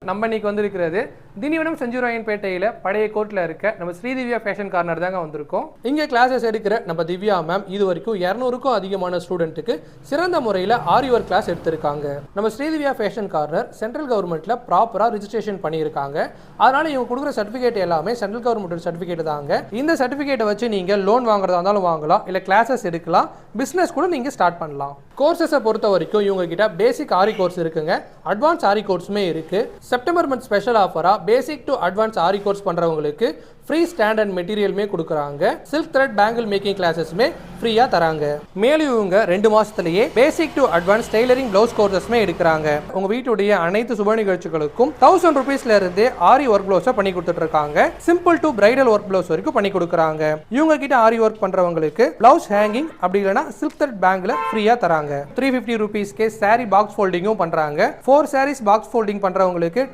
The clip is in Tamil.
நம்ம இன்னைக்கு வந்திருக்கிறது திண்டிவனம் செஞ்சுராயன்பேட்டையில் பழைய கோர்ட்டில் இருக்க நம்ம ஸ்ரீதிவ்யா ஃபேஷன் கார்னர் தாங்க வந்திருக்கோம். இங்கே கிளாஸஸ் எடுக்கிற நம்ம திவ்யா மேம் இது வரைக்கும் 200க்கும் அதிகமான ஸ்டூடெண்ட்டுக்கு சிறந்த முறையில் ஆரி ஒர்க் கிளாஸ் எடுத்திருக்காங்க. நம்ம ஸ்ரீதிவ்யா ஃபேஷன் கார்னர் சென்ட்ரல் கவர்மெண்ட்டில் ப்ராப்பராக ரிஜிஸ்ட்ரேஷன் பண்ணியிருக்காங்க. அதனால இவங்க கொடுக்குற சர்டிஃபிகேட் எல்லாமே சென்ட்ரல் கவர்மெண்ட் சர்டிஃபிகேட் தாங்க. இந்த சர்டிஃபிகேட்டை வச்சு நீங்கள் லோன் வாங்குறதா இருந்தாலும் வாங்கலாம், இல்லை கிளாஸஸ் எடுக்கலாம், பிஸ்னஸ் கூட நீங்கள் ஸ்டார்ட் பண்ணலாம். கோர்சஸை பொறுத்த வரைக்கும் இவங்க கிட்ட பேசிக் ஆரி கோர்ஸ் இருக்குங்க, அட்வான்ஸ் ஆரி கோர்ஸுமே இருக்கு. செப்டம்பர் மந்த் ஸ்பெஷல் ஆஃபராக basic to advance aari course பண்ணுறவங்களுக்கு ஃப்ரீ ஸ்டாண்ட் அண்ட் மெட்டீரியலுமே கொடுக்குறாங்க. சில்க் த்ரெட் பேங்கிள் மேக்கிங் கிளாஸஸ்மே ஃப்ரீயாக தராங்க. மேலும் இவங்க 2 மாதத்துலேயே basic to advance tailoring blouse கோர்சஸ்மே எடுக்கிறாங்க. உங்கள் வீட்டுடைய அனைத்து சுப நிகழ்ச்சிகளுக்கும் 1000 rupeesல இருந்து ஆரி ஒர்க் ப்ளவுஸை பண்ணி கொடுத்துட்ருக்காங்க. Simple to bridal work blouse வரைக்கும் பண்ணி கொடுக்குறாங்க. இவங்க கிட்ட ஆரி ஒர்க் பண்ணுறவங்களுக்கு ப்ளவுஸ் ஹேங்கிங் அப்படி இல்லைனா சில்க் த்ரெட் பேங்கில் ஃப்ரீயாக தராங்க. 350 rupeesக்கே சாரி பாக்ஸ் ஃபோல்டிங்கும் பண்ணுறாங்க. 4 sarees பாக்ஸ் ஃபோல்டிங் பண்ணுறவங்களுக்கு